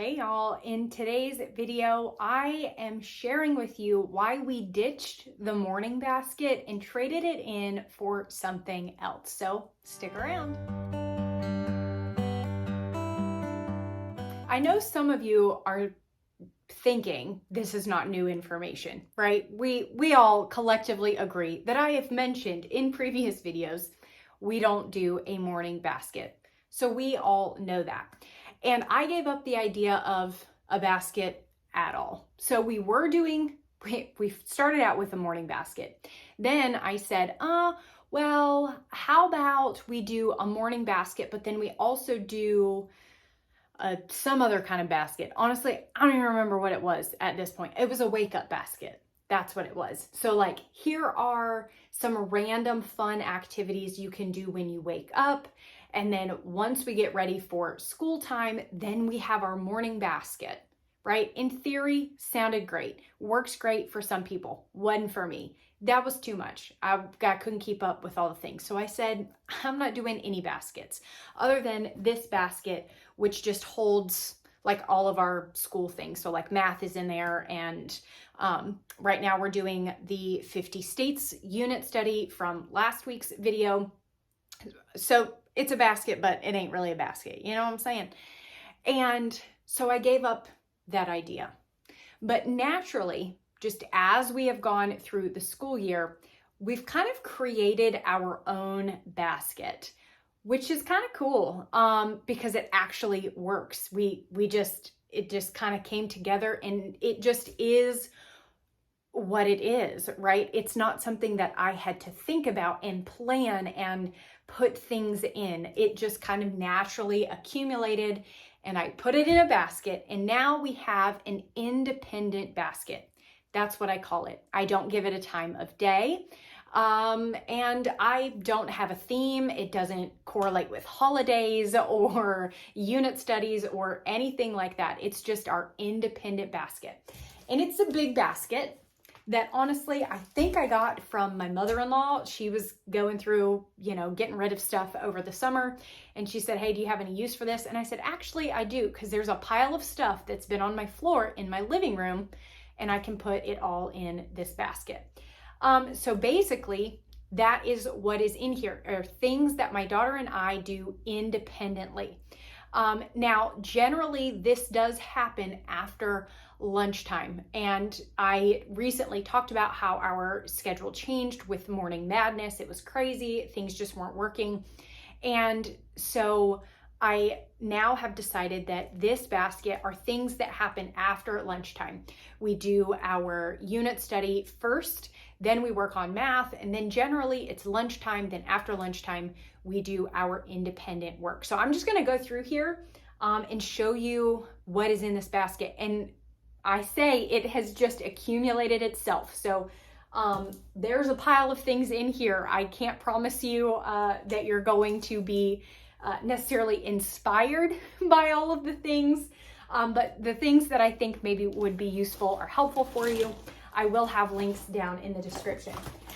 Hey y'all, in today's video, I am sharing with you why we ditched the morning basket and traded it in for something else. So stick around. I know some of you are thinking this is not new information, right? We all collectively agree that I have mentioned in previous videos, we don't do a morning basket. So we all know that. And I gave up the idea of a basket at all. So we started out with a morning basket. Then I said, well, how about we do a morning basket, but then we also do some other kind of basket. Honestly, I don't even remember what it was at this point. It was a wake up basket. That's what it was. So like, here are some random fun activities you can do when you wake up. And then once we get ready for school time, then we have our morning basket, right? In theory, sounded great. Works great for some people. Wasn't for me. That was too much. I couldn't keep up with all the things. So I said, I'm not doing any baskets other than this basket, which just holds like all of our school things. So like math is in there. And right now we're doing the 50 states unit study from last week's video. So it's a basket, but it ain't really a basket. You know what I'm saying? And so I gave up that idea. But naturally, just as we have gone through the school year, we've kind of created our own basket, which is kind of cool because it actually works. It just kind of came together and it just is what it is, right? It's not something that I had to think about and plan and put things in. It just kind of naturally accumulated and I put it in a basket and now we have an independent basket. That's what I call it. I don't give it a time of day. And I don't have a theme. It doesn't correlate with holidays or unit studies or anything like that. It's just our independent basket. And it's a big basket that honestly, I think I got from my mother-in-law. She was going through, getting rid of stuff over the summer. And she said, hey, do you have any use for this? And I said, actually, I do, because there's a pile of stuff that's been on my floor in my living room and I can put it all in this basket. So basically, that is what is in here, are things that my daughter and I do independently. Now, generally, this does happen after lunchtime. And I recently talked about how our schedule changed with Morning Madness. It was crazy. Things just weren't working. And so I now have decided that this basket are things that happen after lunchtime. We do our unit study first, then we work on math, and then generally it's lunchtime. Then after lunchtime, we do our independent work. So I'm just gonna go through here and show you what is in this basket. And I say it has just accumulated itself. So there's a pile of things in here. I can't promise you that you're going to be necessarily inspired by all of the things, but the things that I think maybe would be useful or helpful for you, I will have links down in the description.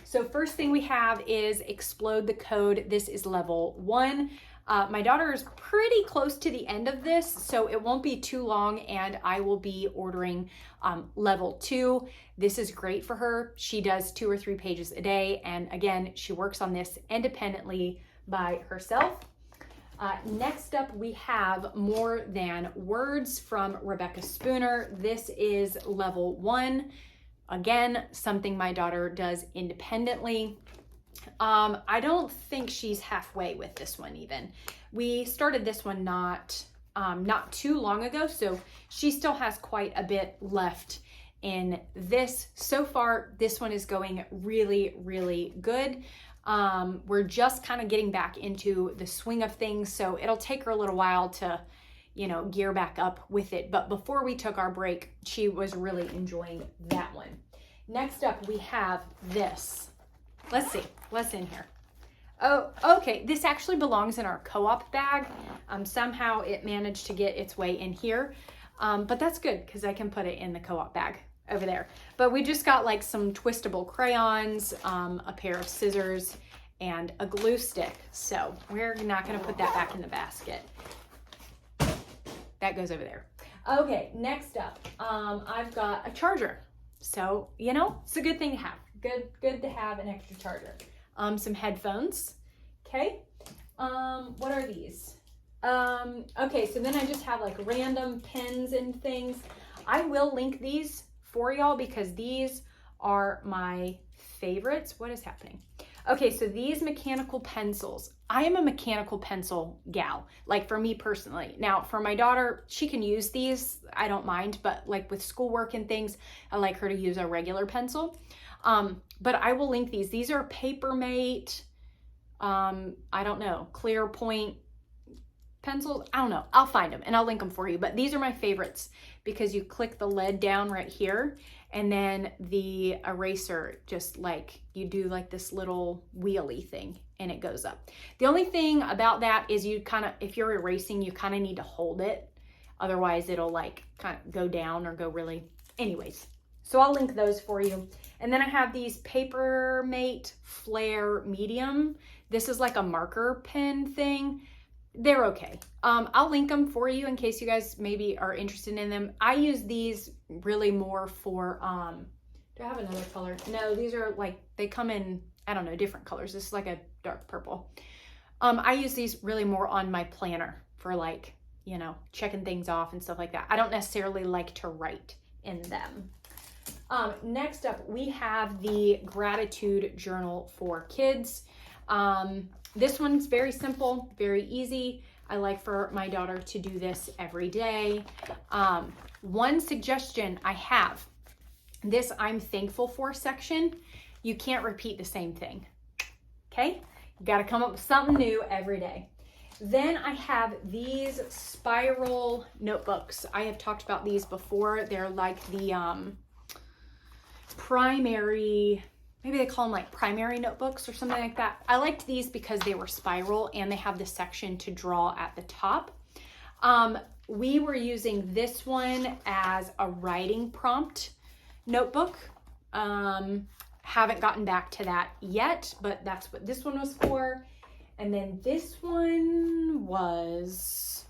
So first thing we have is Explode the Code. This is level 1. My daughter is pretty close to the end of this, so it won't be too long and I will be ordering level 2. This is great for her. She does 2 or 3 pages a day. And again, she works on this independently by herself. Next up, we have More Than Words from Rebecca Spooner. This is level 1. Again, something my daughter does independently. I don't think she's halfway with this one even. We started this one not too long ago, so she still has quite a bit left in this. So far, this one is going really, really good. We're just kind of getting back into the swing of things, so it'll take her a little while to, gear back up with it. But before we took our break, she was really enjoying that one. Next up, we have this. Let's see, what's in here? Oh, okay, this actually belongs in our co-op bag. Somehow it managed to get its way in here, but that's good because I can put it in the co-op bag over there. But we just got like some twistable crayons, a pair of scissors, and a glue stick. So we're not gonna put that back in the basket. That goes over there. Okay, next up, I've got a charger. So, you know, it's a good thing to have. Good to have an extra charger. Some headphones. Okay. What are these? Okay, so then I just have like random pens and things. I will link these for y'all because these are my favorites. What is happening? Okay, so these mechanical pencils. I am a mechanical pencil gal, like for me personally. Now, for my daughter, she can use these. I don't mind, but like with schoolwork and things, I like her to use a regular pencil. But I will link these. These are Papermate, I don't know, clear point pencils. I don't know. I'll find them and I'll link them for you. But these are my favorites because you click the lead down right here and then the eraser just like you do like this little wheelie thing and it goes up. The only thing about that is you kind of, if you're erasing, you kind of need to hold it. Otherwise it'll like kind of go down or go really, anyways. So I'll link those for you. And then I have these Papermate Flare Medium. This is like a marker pen thing. They're okay. I'll link them for you in case you guys maybe are interested in them. I use these really more for, do I have another color? No, these are like, they come in, I don't know, different colors. This is like a dark purple. I use these really more on my planner for like, you know, checking things off and stuff like that. I don't necessarily like to write in them. Next up, we have the gratitude journal for kids. This one's very simple, very easy. I like for my daughter to do this every day. One suggestion I have, this I'm thankful for section, you can't repeat the same thing, okay? You gotta come up with something new every day. Then I have these spiral notebooks. I have talked about these before. They're like the primary, maybe they call them like primary notebooks or something like that. I liked these because they were spiral and they have the section to draw at the top. We were using this one as a writing prompt notebook. Haven't gotten back to that yet, but that's what this one was for. And then this one was,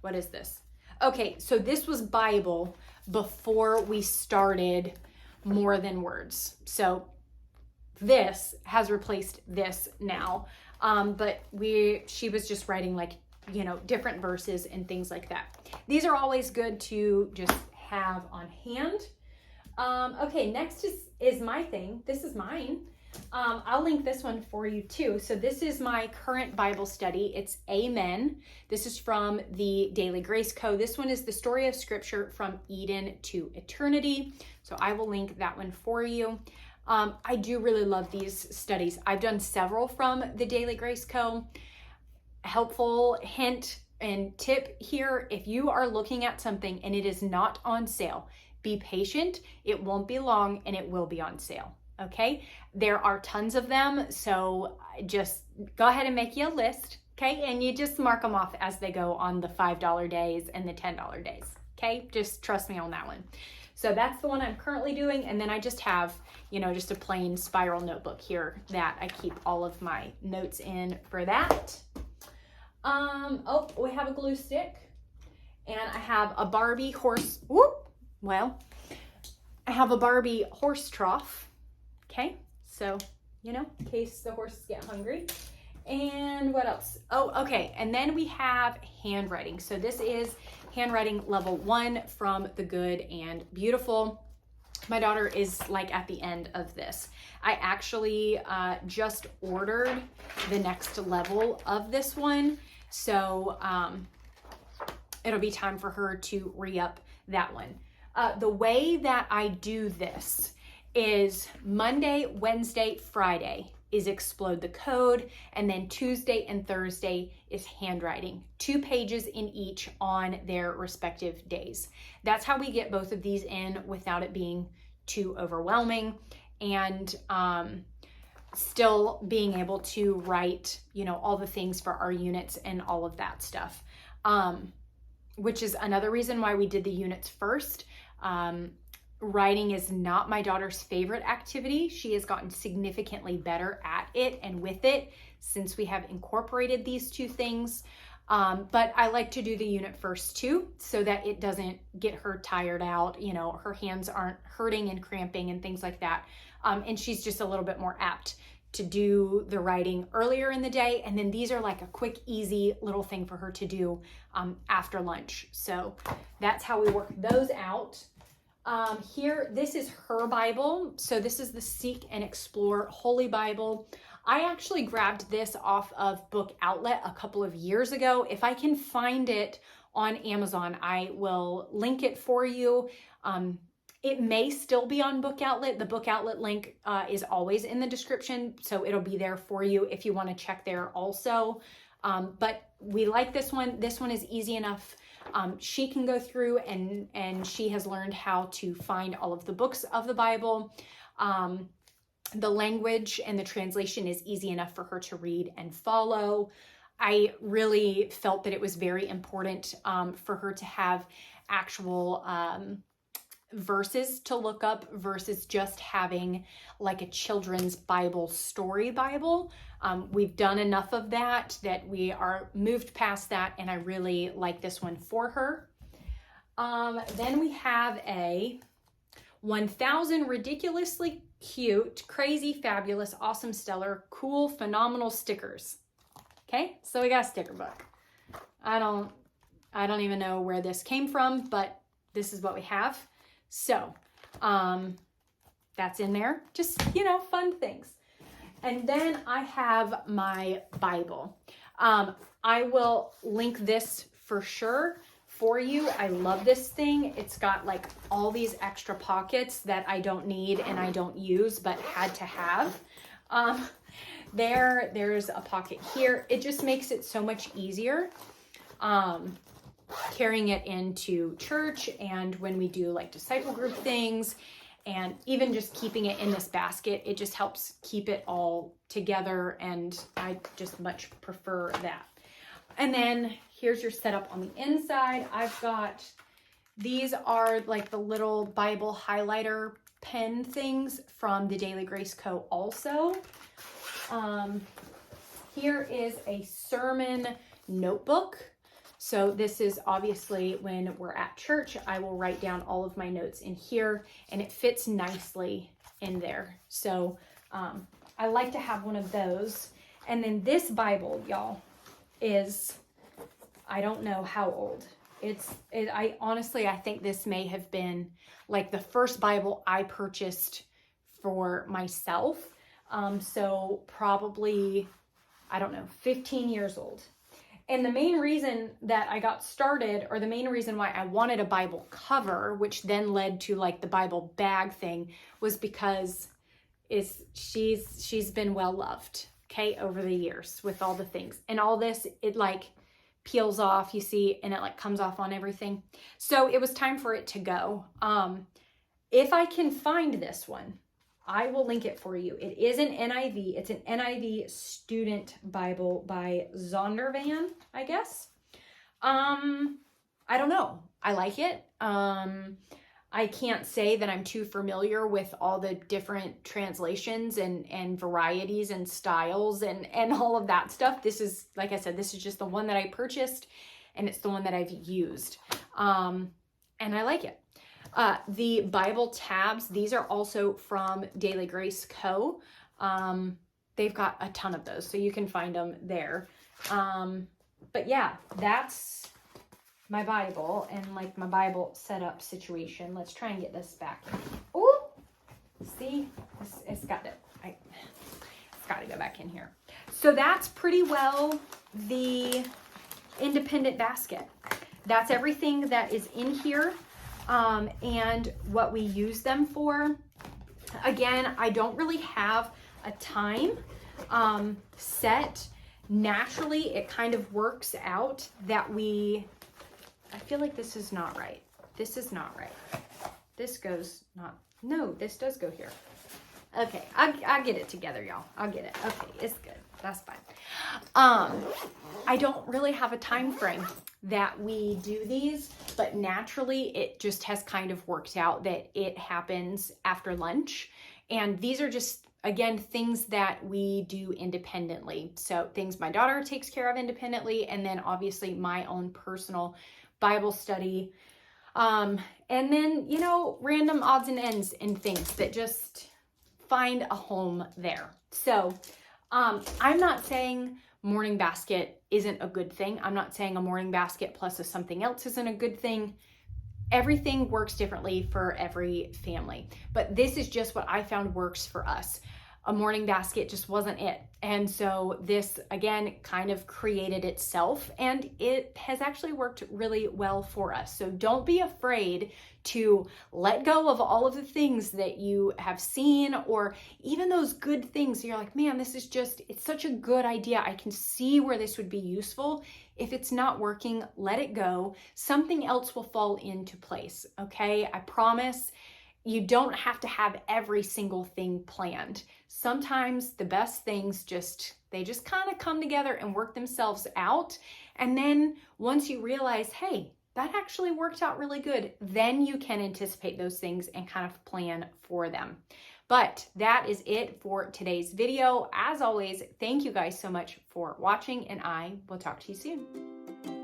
what is this? Okay, so this was Bible before we started More Than Words. So this has replaced this now. But she was just writing like, you know, different verses and things like that. These are always good to just have on hand. Okay, next is my thing. This is mine. I'll link this one for you too. So this is my current Bible study. It's Amen. This is from the Daily Grace Co. This one is the story of scripture from Eden to eternity. So I will link that one for you. I do really love these studies. I've done several from the Daily Grace Co. Helpful hint and tip here, if you are looking at something and it is not on sale, be patient. It won't be long and it will be on sale. Okay, there are tons of them, so just go ahead and make you a list, okay, and you just mark them off as they go on the $5 days and the $10 days, okay, just trust me on that one. So that's the one I'm currently doing, and then I just have, you know, just a plain spiral notebook here that I keep all of my notes in for that. Oh, we have a glue stick, and I have a Barbie horse, I have a Barbie horse trough. Okay, so, you know, in case the horses get hungry. And what else? Oh, okay, and then we have handwriting. So this is handwriting level 1 from the Good and Beautiful. My daughter is like at the end of this. I actually just ordered the next level of this one. So it'll be time for her to re-up that one. The way that I do this is Monday, Wednesday, Friday is Explode the Code, and then Tuesday and Thursday is handwriting. 2 pages in each on their respective days. That's how we get both of these in without it being too overwhelming, and still being able to write, you know, all the things for our units and all of that stuff, which is another reason why we did the units first. Writing is not my daughter's favorite activity. She has gotten significantly better at it and with it since we have incorporated these 2 things. But I like to do the unit first too, so that it doesn't get her tired out. You know, her hands aren't hurting and cramping and things like that. And she's just a little bit more apt to do the writing earlier in the day. And then these are like a quick, easy little thing for her to do after lunch. So that's how we work those out. Here, this is her Bible. So this is the Seek and Explore Holy Bible. I actually grabbed this off of Book Outlet a couple of years ago. If I can find it on Amazon, I will link it for you. It may still be on Book Outlet. The Book Outlet link is always in the description, so it'll be there for you if you want to check there also. But we like this one. This one is easy enough. She can go through and she has learned how to find all of the books of the Bible. The language and the translation is easy enough for her to read and follow. I really felt that it was very important for her to have actual verses to look up versus just having like a children's Bible, story Bible. We've done enough of that we are moved past that, and I really like this one for her. Then we have a 1,000 ridiculously cute, crazy, fabulous, awesome, stellar, cool, phenomenal stickers. Okay, so we got a sticker book. I don't even know where this came from, but this is what we have. So that's in there. Just, you know, fun things. And then I have my Bible. I will link this for sure for you. I love this thing. It's got like all these extra pockets that I don't need and I don't use, but had to have. There's a pocket here. It just makes it so much easier carrying it into church and when we do like disciple group things, and even just keeping it in this basket, it just helps keep it all together, and I just much prefer that. And then here's your setup on the inside. I've got, these are like the little Bible highlighter pen things from the Daily Grace Co. also. Here is a sermon notebook. So this is obviously when we're at church, I will write down all of my notes in here, and it fits nicely in there. So I like to have one of those. And then this Bible, y'all, is, I don't know how old. I honestly, I think this may have been like the first Bible I purchased for myself. So probably, I don't know, 15 years old. And the main reason that I got started, or the main reason why I wanted a Bible cover, which then led to like the Bible bag thing, was because she's been well loved, okay, over the years with all the things. And all this, it like peels off, you see, and it like comes off on everything. So it was time for it to go. If I can find this one, I will link it for you. It is an NIV. It's an NIV student Bible by Zondervan, I guess. I don't know. I like it. I can't say that I'm too familiar with all the different translations and varieties and styles and all of that stuff. This is, like I said, this is just the one that I purchased, and it's the one that I've used. And I like it. The Bible tabs, these are also from Daily Grace Co. They've got a ton of those, so you can find them there. But yeah, that's my Bible and like my Bible setup situation. Let's try and get this back. Oh, see, it's got to go back in here. So that's pretty well the independent basket. That's everything that is in here. And what we use them for. Again, I don't really have a time set. Naturally, it kind of works out that I feel like this is not right. This is not right. This goes not, no, this does go here. Okay, I'll get it together, y'all. I'll get it. Okay, it's good. That's fine. I don't really have a time frame that we do these, but naturally it just has kind of worked out that it happens after lunch. And these are just, again, things that we do independently. So things my daughter takes care of independently, and then obviously my own personal Bible study. And then, you know, random odds and ends and things that just find a home there. So I'm not saying morning basket isn't a good thing. I'm not saying a morning basket plus something else isn't a good thing. Everything works differently for every family, but this is just what I found works for us. A morning basket just wasn't it. And so this, again, kind of created itself, and it has actually worked really well for us. So don't be afraid to let go of all of the things that you have seen, or even those good things. You're like, man, this is just, it's such a good idea. I can see where this would be useful. If it's not working, let it go. Something else will fall into place, okay? I promise. You don't have to have every single thing planned. Sometimes the best things they just kind of come together and work themselves out. And then once you realize, hey, that actually worked out really good, then you can anticipate those things and kind of plan for them. But that is it for today's video. As always, thank you guys so much for watching, and I will talk to you soon.